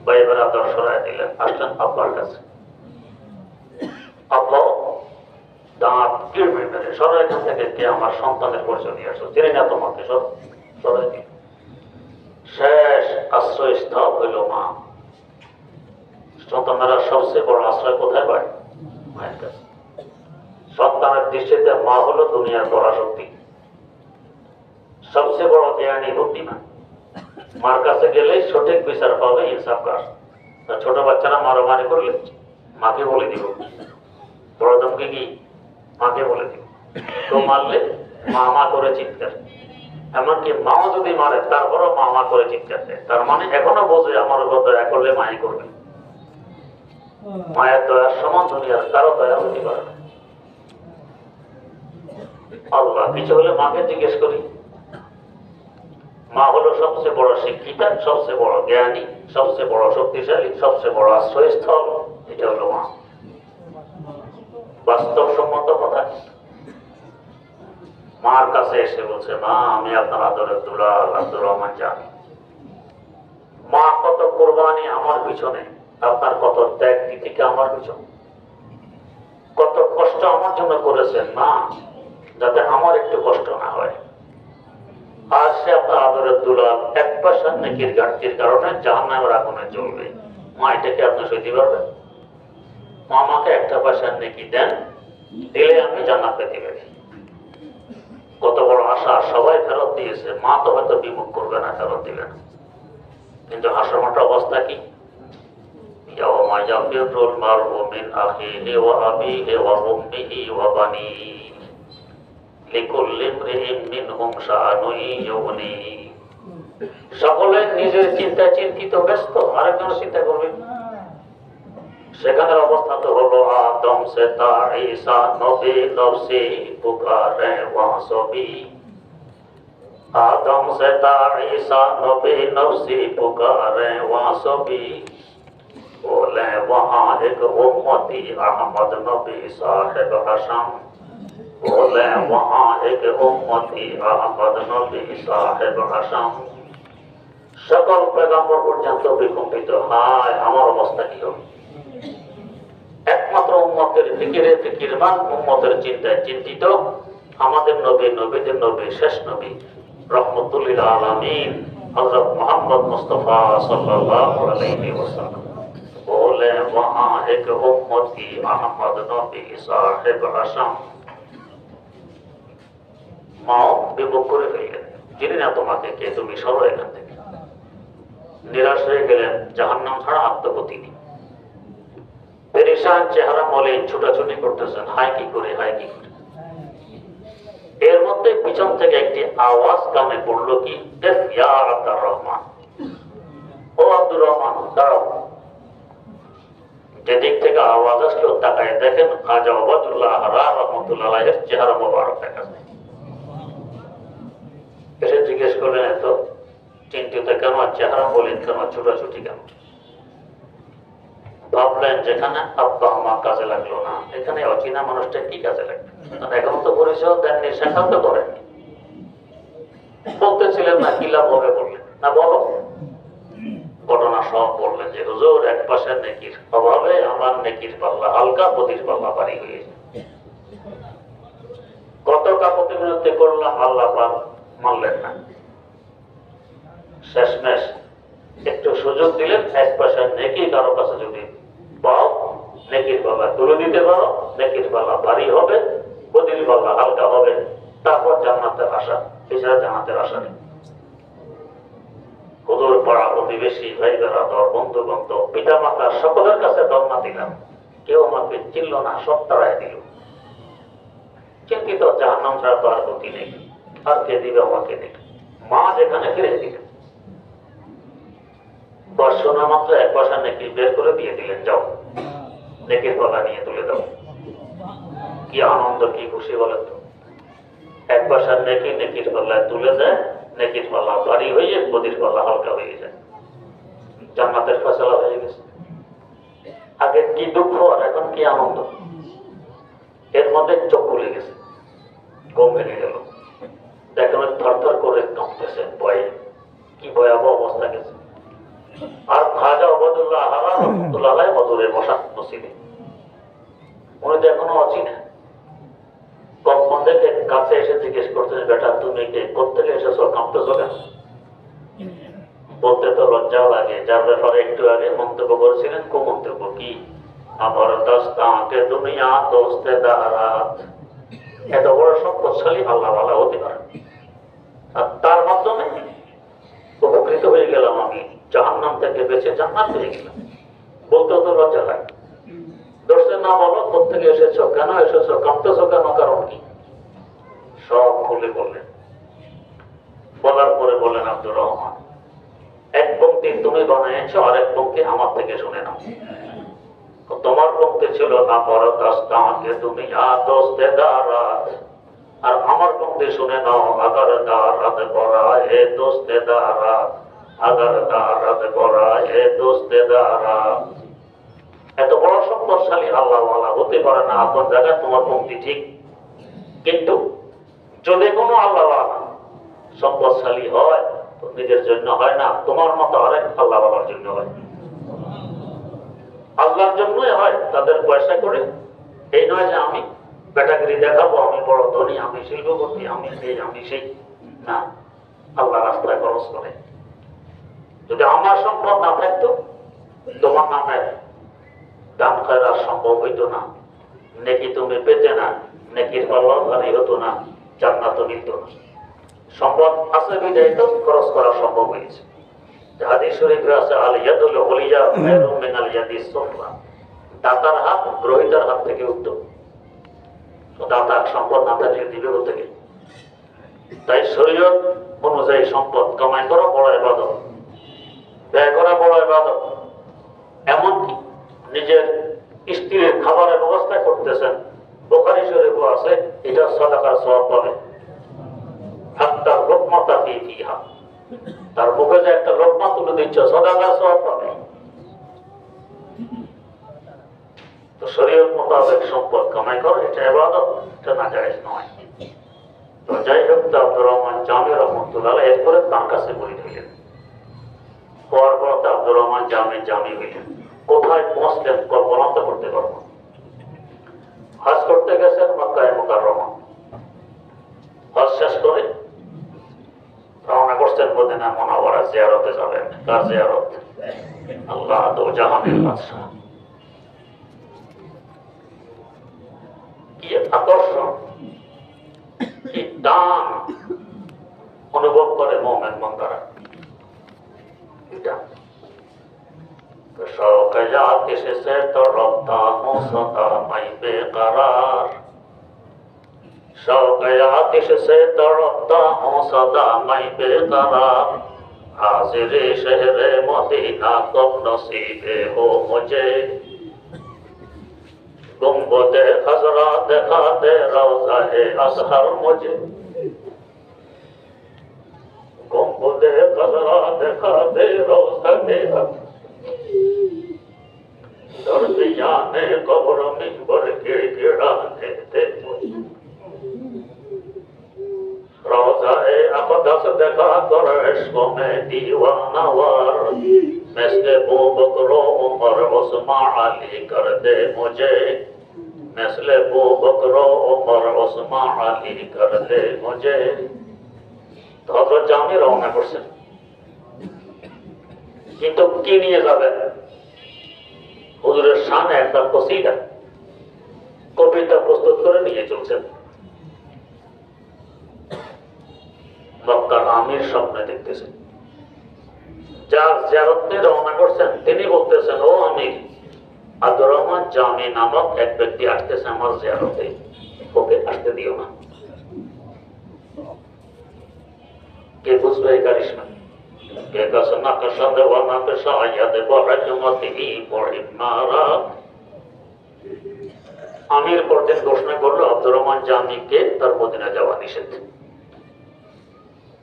Speaker 1: ভাই বেড়াদার সরাই দিলেন, আসলেন আব্বার কাছে। আব্বা দাঁত কিরমে মেরে, সরো এখান থেকে, কে আমার সন্তানের পরিচয় নিয়ে আসছো, চিনি না তোমাকে, সরো, সরাই দিল। শেষ আশ্রয়স্থল হইল মা। সন্তানেরা সবচেয়ে বড় আশ্রয় কোথায় পায়? মায়ের কাছে। সন্তানের দৃষ্টিতে মা হলো দুনিয়ার পরাশক্তি, সবচেয়ে বড় জ্ঞানী বুদ্ধিমান। মার কাছে গেলেই সঠিক বিচার পাবে, ইনসাফ কাজ। ছোট বাচ্চারা মারামারি করলে মাকে বলে দিব, বড় দমকে কি মাকে বলে দিব। তো মারলে মা করে চিৎকার, এমনকি মাও যদি মারে তারপরও মা করে চিৎকার দেয়। তার মানে এখনো বোঝে আমার উপর দয়া করলে মাই করবে। মায়ের দয়ার সমান দুনিয়ার কারো দয়া হতে পারে না। আল্লাহ কিছু হলে মাকে জিজ্ঞেস করি। মা হলো সবচেয়ে বড় শিক্ষিতা, সবচেয়ে বড় জ্ঞানী, সবচেয়ে বড় শক্তিশালী, সবচেয়ে বড় আশ্রয়স্থল। এটা হলো মা। বাস্তবসম্মত কথা। মার কাছে এসে বলছে, মা আমি আপনার আদরের দুলাল আব্দুর রহমান জানি। মা কত কোরবানি আমার পিছনে, আপনার কত ত্যাগ নীতিকে আমার পিছনে, কত কষ্ট আমার জন্য করেছেন মা, যাতে আমার একটু কষ্ট না হয়। আর সে আপনার আদরের দুলাল 1 পয়সার নেকির ঘাটতির কারণে জাহান্নামের আগুনে জ্বলবে। মা এটাকে আপনি সইতে পারবেন? মা আমাকে 1 পয়সার নেকি দেন, দিলে আমি জান্নাত পেতে পারি। কত বড় আশা, সবাই ফেরত দিয়েছে, মা তো হয়তো বিমুখ করবে না, ফেরত দিবে না। কিন্তু হাসর মাঠের অবস্থা কি? يوم يفر المرء من أخيه وأبيه وأمه وبنيه لكل امرئ منهم شأن يغنيه। সকলে নিজের চিন্তা চিন্তিত ব্যস্ত, আরেকজন চিন্তা করবে। সেখানের অবস্থা তো হলো আদম সে তা ঈসা নবী নফসি পুকারে ওয়াসবি। आदम से ता ईसा नबी नफसी पुकारे वासबी। बोले वहाँ एक उम्मती अहमद नबी साहिब हशम। बोले वहाँ एक उम्मती अहमद नबी साहिब हशम। সকল পেগাম্বর পর্যন্ত বিকম্পিত, হায় আমার অবস্থা কি হবে। একমাত্র উম্মতের ফিকিরে ফিকিরমান, উম্মতের চিন্তায় চিন্তিত আমাদের নবী, নবীদের নবী, শেষ নবী रहमतुल लिल आलमीन हजरत मोहम्मद मुस्तफा सल्लल्लाहु अलैहि वसल्लम। बोले वहाँ एक उम्मती अहमद नबी साहिब हशम। মাও বিমুখ করে ফেললেন, চিনি না তোমাকে, কে তুমি, সরো এখান থেকে। নিরাশ হয়ে গেলেন, জাহান্নাম ছাড়া আত্মগতি নেই। পেরেশান চেহারা মলিন, ছুটাছুটি করতেছেন, হায় কি করে, হায় কি করে। এর মধ্যে পিছন থেকে একটি আওয়াজ কানে পড়লো, কি, ইয়া আব্দুর রহমান, ও আব্দুর রহমান দাঁড়াও। যেদিক থেকে আওয়াজ আসলো তাকায় দেখেন খাজা ওবায়দুল্লাহ রহমতুল্লাহ আলাইহির চেহারা মোবারক দেখা যায়। এসে জিজ্ঞেস করলেন, এত চিন্তিত কেন, চেহারা বলেন কেন, ছুটাছুটি কেন? ভাবলেন যেখানে আব্বা আমার কাজে লাগলো না, এখানে অচেনা মানুষটা কি কাজে লাগবে। এখন তো পরিচয় দেননি, শেখাও তো করেননি, বলতেছিলেন না, কি লাভ হবে বললেন না, বলো। ঘটনা সব বললেন যে হুজুর এক পাশে নেকির অভাবে আমার নেকির পাল্লা হালকা, পতির পাল্লা ভারী হয়ে যায়। কত কাপতি বিনতি করলাম, আল্লাহ পাক মানলেন না। শেষমেশ একটু সুযোগ দিলেন, এক পাশে নেকি কারো কাছে যদি পাও নেকির পাল্লা তুলে দিতে পারো, নেকির পাল্লা ভারী হবে, পতির পাল্লা হালকা হবে, তারপর জান্নাতের আশা। এছাড়া জান্নাতের আশা নেই। হুজুর পাড়া প্রতিবেশী, ভাই বেড়াদর, বন্ধু বান্ধব, পিতা মাতা সকলের কাছে দম্মা দিলাম, কেউ আমাকে চিনল না, সব তাড়াই দিল। চিন্তিত, জাহান্নাম ছাড়া তো আর গতি নেই, আর কে দিবে আমাকে নেই। মা যেখানে ফিরে দিলেন, শোনা মাত্র এক পয়সা নেকি বের করে দিয়ে দিলেন, যাও নেকির পাল্লা নিয়ে তুলে দাও। কি আনন্দ, কি খুশি বলেন তো। এক পয়সার নেকি নেকির পাল্লায় তুলে দেয়, নেকির পাল্লা ভারী হয়ে পতির পাল্লা হালকা হয়ে যায়। জান্নাতের ফয়সালা হয়ে গেছে। আগে কি দুঃখ আর এখন কি আনন্দ। এর মধ্যে চোখ খুলে গেছে, ঘুম ভেঙে গেল, দেখেন থরথর করে কাঁপতেছে ভয়ে, কি ভয়াবহ অবস্থা গেছে। আর খাজা ওবায়দুল্লাহ আহরা রাহমাতুল্লাহ আলাইহি হযুরে বসা মসজিদে, উনি তো এখনো অচিনে। কখন দেখে কাছে এসে জিজ্ঞেস করতেছে, বেটা তুমি কে, কোত্থেকে এসেছো, কাঁপতেছো কেন? বলতে তো লজ্জা লাগে, যার ব্যাপারে একটু আগে মন্তব্য করেছিলেন। কুমন্তব্য কি? আমার দস্তাকে দুনিয়া দোস্তে দারাত। এত বড় সম্পদশালী আল্লাহ ওয়ালা হতে পারে, আর তার মাধ্যমে উপকৃত হয়ে গেলাম আমি, জাহান্নাম থেকে বেঁচে জান্নাত পেয়ে গেলাম। বলতে তো লজ্জা লাগে। দোষে না বলো, কোত্থেকে এসেছো, কেন এসেছো, কাঁপতেছো কেন, কারণ কি, সব খুলে বললেন। বলার পরে বললেন, আব্দুর রহমান, এক পংক্তি তুমি বানিয়েছ, আরেক পংক্তি আমার থেকে শুনে নাও। তোমার পংক্তি ছিল আমার দস্তাকে দুনিয়া দোস্তে দারাত, আর আমার পংক্তি শুনে নাও, আগার দারাত বড়া হে দোস্তে দারাত, আগার দারাত বড়া হে দোস্তে দারাত। এত বড় সম্পদশালী আল্লাহ ওয়ালা হতে পারে না আপন জায়গায়, তোমার পংক্তি ঠিক। কিন্তু যদি কোনো আল্লাহ ওয়ালা সম্পদশালী হয়, তো নিজের জন্য হয় না, তোমার মতো আরেক আল্লাহ ওয়ালার জন্য হয়। আল্লাহর জন্যই হয়, তাদের পয়সা করে। এই নয় যে আমি ব্যাটাগিরি দেখাবো, আমি বড় ধনী, আমি শিল্পপতি, আমি এই আমি সেই, না, আল্লাহ রাস্তায় খরচ করে। যদি আমার সম্পদ না থাকতো, তোমার নামে দান করা সম্ভব হইতো না, নেকি তুমি পেতে না, নেকির পাল্লাও ভারী হতো না, জান্নাতও মিলত না। সম্পদ আছে বিধায় তো খরচ করা সম্ভব হয়েছে। হাদিস শরীফে আছে, আল ইয়াদুল উলিয়া খায়রুম মিনাল ইয়াদিস সুফলা। দাতার হাত গ্রহীতার হাত থেকে উত্তম। তো দাতা সম্পদ না থাকলে দিবে কোথেকে? তাই শরীয়ত অনুযায়ী সম্পদ কামাই করা বড় ইবাদত, ব্যয় করা বড় ইবাদত। এমনকি নিজের স্ত্রীর খাবারের ব্যবস্থা করতেছেন, বুখারী শরীফে আছে, এটা সাদাকার সওয়াব পাবে। হাত্তা লোকমাতা ফিহা, তার মুখে যে একটা লোকমা তুলে দিচ্ছ, সাদাকার সওয়াব পাবে। তো শরীয়ত মোতাবেক সম্পদ কামাই করে, এটা ইবাদত, এটা নাজায়েজ নয়। তো যাই হোক, আব্দুর রহমান জামি রহমতুল্লাহ এরপরে তার কাছে বলি দিলেন। হওয়ার পর আব্দুর রহমান জামি হইলেন। কোথায় পৌঁছলেন কল্পনা তো করতে পারবো। হজ করতে গেছেন মক্কায়ে মুকাররমা। হজ শেষ করে রওনা করছেন মদিনা মুনাওয়ারা জিয়ারতে যাবেন। কার জিয়ারত? আল্লাহ দো জাহানের বাদশা। কি আকর্ষণ, কি দান অনুভব করে মুমিন বান্দারা। এটা शौक आतिश से तो रब्ता हूँ सदा मैं बेकरार, शौक आतिश से तो रब्ता हूँ सदा मैं बेकरार, हाजिर शहर मदीना कब नसीबे हो मुझे, गुंबदे खजरा दिखा दे रौज़ा अज़हर मुझे, गुंबदे खजरा दिखा दे रौज़ा अज़हर, दर्दियाने कब्र मिंबर गिड़गिड़ाने दे मुझे, रौज़ा-ए-अक़दस दिखा कर इश्क़ में दीवानावार, مثل ابو بکر و عمر عثمان علی کر دے مجھے مثل ابو بکر و عمر عثمان علی کر دے مجھے তো হযরত জামি রওনা করছেন কিন্তু কি নিয়ে যাবেন হুজুরের শানে একটা কসিদা কবিতা প্রস্তুত করে নিয়ে চলছেন মক্কার আমির স্বপ্নে দেখতেছেন যার জিয়ারতে রওনা করছেন তিনি বলতেছেন ও আমির আব্দুর রহমান জামি নামক এক ব্যক্তি আসতেছে আমার জিয়ারতে ওকে আসতে দিও না কে বুঝবে এই কারিশমা কে কাছে নাকাশা দেওয়া নাকাশা আয়াদে বরাজমতিহি বহিমারা আমির পরদিন ঘোষণা করলো আব্দুর রহমান জামিকে তার মদিনা যাওয়া নিষেধ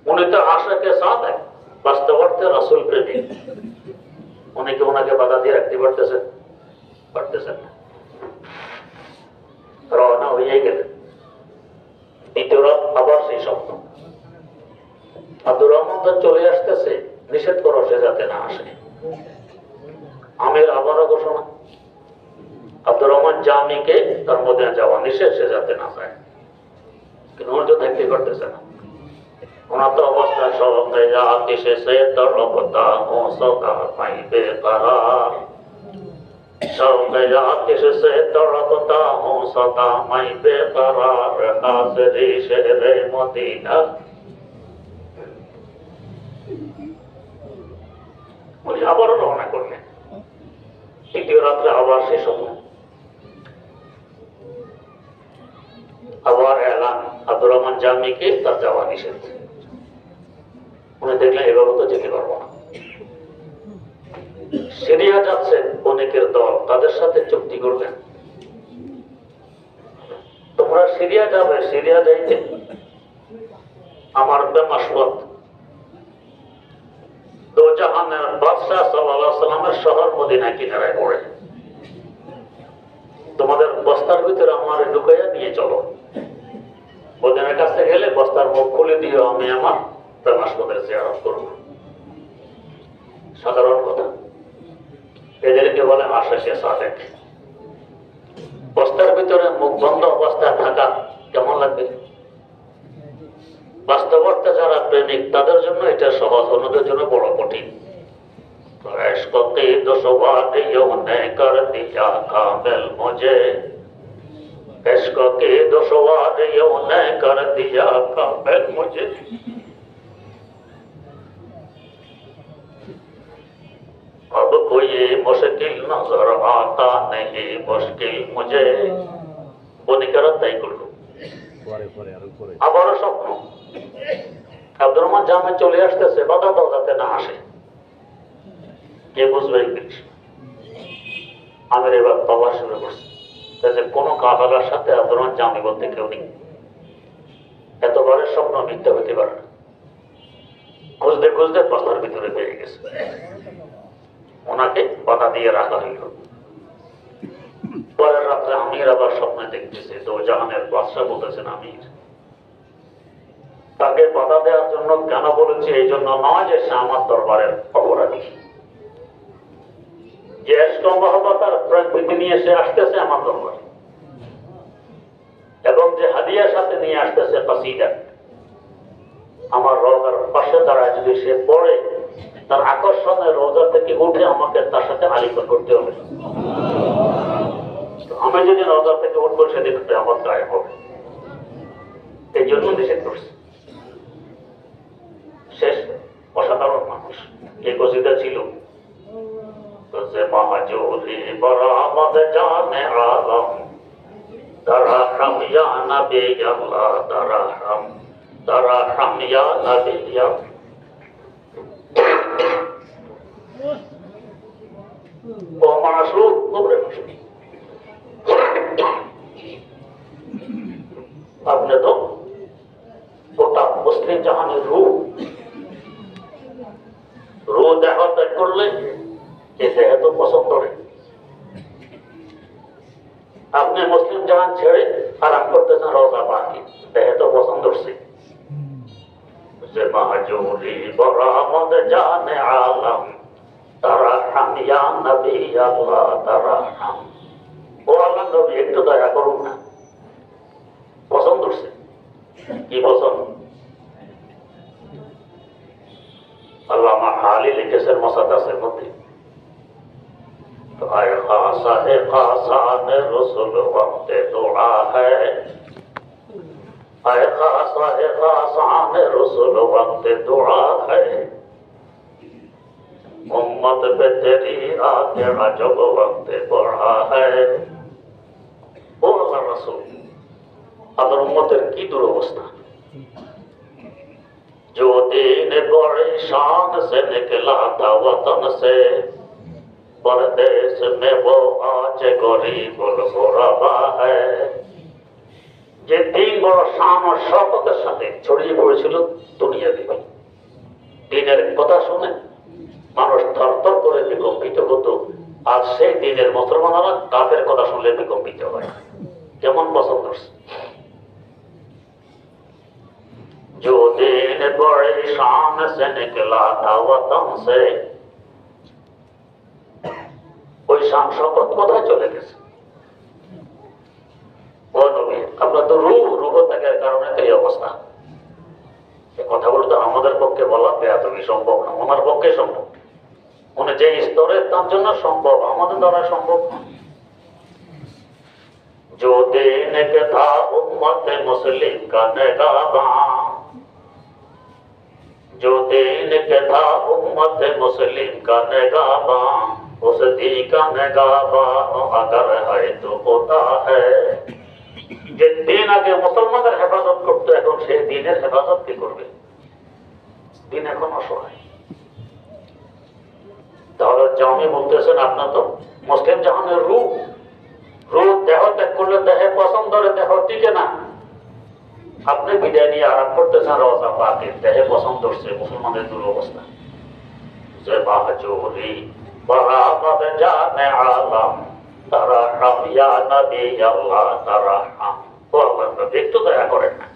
Speaker 1: উনি তো আশাকে সাথে বাস্তব অর্থে রাসূল প্রেমিক উনি কি ওনাকে বাধা দিয়ে রাখতে পারতেছেন না রওনা হয়ে গেলেন দ্বিতীয় রাত আবার সেই স্বপ্ন আব্দুর রহমান তো চলে আসতেছে নিষেধ করো সে যাতে না আসে আমির আবারও ঘোষণা আব্দুর রহমান জামিকে তার মদিনা যাওয়া নিষেধ সে যাতে না যায় কিন্তু উনি তো থাকতে পারতেছে না ওনার তো অবস্থা সবে আতিশে সে তড়পতা ও সকা পাইবে কারার সবে আতিশে সে তড়পতা ও সকা পাইবে কারার হাজরি শহরে মদিনা উনি আবারও রওনা করলেন তৃতীয় রাত্রে আবার সে স্বপ্ন আবার এলান আব্দুর রহমান জামিকে তার যাওয়া নিষেধ উনি দেখলেন এভাবে তো যেতে পারবো না সিরিয়া যাচ্ছে অনেকের দল তাদের সাথে চুক্তি করবেন তোমরা সিরিয়া যাবে সিরিয়া যাইতে আমার বেমাসওয়াত দো জাহানের বাদশাহ সাল্লাল্লাহু আলাইহি সাল্লামের শহর মদিনা কিনারায় পড়ে তোমাদের বস্তার ভিতরে আমার ঢুকাইয়া নিয়ে চলো মদিনার কাছে গেলে বস্তার মুখ খুলে দিও আমি আমার বেমাসওয়াতের জিয়ারত করব সাধারণ কথা এদেরকে বলে আশাকে সাদেক বস্তার ভিতরে মুখ বন্ধ অবস্থায় থাকা কেমন লাগবে বাস্তব অর্থে যারা প্রেমিক তাদের জন্য এটা সহজ অন্যদের জন্য বড় কঠিন कर दिया काबिल मुझे इश्क की दुश्वारियों ने कर दिया काबिल मुझे अब कोई मुश्किल नजर आता नहीं मुश्किल मुझे বনি করা তাই করলো আবারও স্বপ্ন আব্দুর রহমান জামে চলে আসতেছে বাধা দাও যাতে না আসে কে বুঝবে ইংলিশ আমির এবার তবা শুরু করছে যে কোনো কাফেলার সাথে আব্দুর রহমান জামি বলতে কেউ নেই এতবারের স্বপ্ন মিথ্যা হতে পারে না খুঁজতে খুঁজতে বস্তার ভিতরে পেয়ে গেছে ওনাকে বাধা দিয়ে রাখা হইল পরের রাত্রে আমির আবার স্বপ্নে দেখতেছে তো জাহানের বাদশা বলতেছেন আমির তাকে বাধা দেওয়ার জন্য কেন বলেছি এই জন্য নয় যে সে আমার দরবারের অপরাধী যে এসক মহব্বত আর প্রকৃতি নিয়ে সে আসতেছে আমার দরবারে এবং যে হাদিয়ার সাথে নিয়ে আসতেছে কাসিদা আমার রোজার পাশে দাঁড়ায় যদি সে পড়ে তার আকর্ষণের রোজা থেকে উঠে আমাকে তার সাথে আলিঙ্গন করতে হবে আমি যদি রোজা থেকে উঠবো সেদিন আমার গায়ে হবে এই জন্য নিষেধ করছে শেষ অসাধারণ মানুষ এই কসিদা ছিল মাহাজুরি বরামদ জানে আলম তারাহম ইয়া নবী আল্লাহ তারাহম ইয়া নবী ও মাসুক তোমরা আপনি তো গোটা মুসলিম জাহানের রূপ দেহ ত্যাগ করলে এই দেহ তো পছন্দ করে আপনি মুসলিম জাহান ছেড়ে আরাম করতেছেন রোজা বাকি দেহ তো পছন্দ করছে যে মাহাজুরি বরামদ জানে আলম তারাহম ইয়া নবী আল্লাহ তারাহম। ও আল্লাহ নবী একটু দয়া করুন না। পছন্দ হচ্ছে কি পছন্দ? আল্লামা হালি লিখেছেন মুসাদ্দাসের মধ্যে, आए खासा है खासा ने रसूल वक्त दुआ है, आए खासा है खासा ने रसूल वक्त दुआ है, उम्मत पे तेरी आके अजब वक्त बढ़ा है। ओ अल्लाह रसूल, अगर उम्मतेर की दुरवस्था, जो दीन बड़ी शान से निकला था वतन से, परदेश में वो आज गरीब गुरबा है। যে দিন বড় শান ও শওকতের সাথে ছড়িয়ে পড়েছিল দুনিয়া দেবে, দিনের কথা শুনে মানুষ থরথর করে বিকম্পিত হতো, আর সেই দিনের মুসলমানরা কাফের কথা শুনলে বিকম্পিত হয়। কেমন পছন্দ? जो दिन बड़े शान से निकला था वतन से, ওই শান শওকত কোথায় চলে গেছে? ও নবী, আপনার তো রূহ ত্যাগের কারণে তো এই অবস্থা। এই কথাগুলো তো আমাদের পক্ষে বলা বেয়াদবি সম্ভব না, ওনার পক্ষে সম্ভব। উনি যে স্তরে তার জন্য সম্ভব, আমাদের দ্বারা সম্ভব না। जो दिन के था उम्मत मुस्लिम का निगाहबान, जो दिन के था उम्मत मुस्लिम का निगाहबान, उस दी का निगाहबान अगर है तो होता है। যে দিন আগে মুসলমানদের হেফাজত করতো, এখন সেই দিনের হেফাজত কি করবে? দিন এখন অসহায়। তাহলে জামি বলতেছেন আপনার তো মুসলিম জাহানের রূপ দেহ ত্যাগ করলে দেহে পছন্দরে দেহ টিকে না। আপনি বিদায় নিয়ে আরাম করতেছেন রওজা পাকে, দেহে পছন্দ হচ্ছে মুসলমানদের দুরবস্থা। যে বাহাজুরি বরাবর জানে আলম তারাহম ইয়া নবী আল্লাহ তারাহম। ও আল্লাহ নবী একটু দয়া করেন না।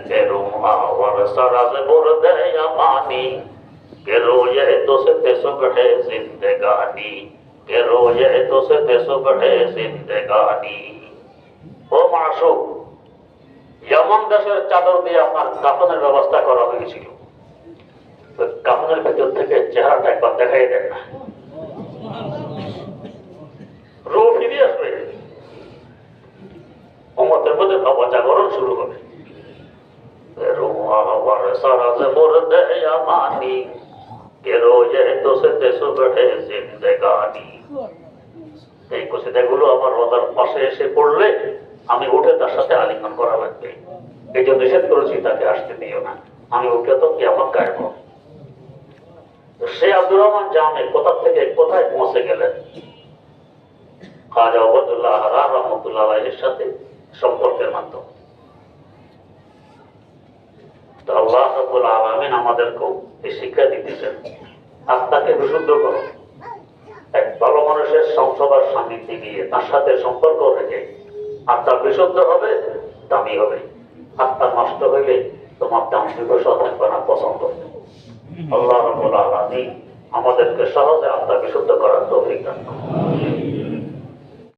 Speaker 1: কেরো আওয়ার সরাজ বুরদে আমানি, কেরো ये दोस्ते सुबह जिंदगानी, केरो ये दोस्ते सुबह जिंदगानी। ও মাসুক, ইয়ামান দেশের চাদর দিয়ে আপনার কাফনের ব্যবস্থা করা হয়েছিল, কাফনের ভেতর থেকে চেহারাটা একবার দেখাই দেন না, রূহ ফিরে আসবে, উম্মতের মধ্যে নবজাগরণ শুরু হবে। এই কসিদাগুলো আমার রোজার পাশে এসে পড়লে আমি উঠে তার সাথে আলিঙ্গন করা লাগবে। এই জন্য নিষেধ করেছি তাকে আসতে দিও না, আমি উঠে তো কি আমার গায়ে পাবো। সে আব্দুর রহমান জামে কোথা থেকে কোথায় পৌঁছে গেলেন? খাজা ওবায়দুল্লাহ রহমতুল্লাহ আলাইহির সাথে সম্পর্কের মাধ্যমে। তো আল্লাহ রাব্বুল আলামিন আমাদেরকেও এই শিক্ষা দিতেছেন, আত্মাকে বিশুদ্ধ করো। এক ভালো মানুষের সংসবার সান্নিধ্যে গিয়ে তার সাথে সম্পর্ক রেখে আত্মা বিশুদ্ধ হবে, দামি হবে। আত্মা নষ্ট হইলে তোমার দাম দিবস থাকবে না, পছন্দ। আল্লাহ রাব্বুল আলামিন আমাদেরকে সহজে আত্মা বিশুদ্ধ করার তৌফিক দান করুন।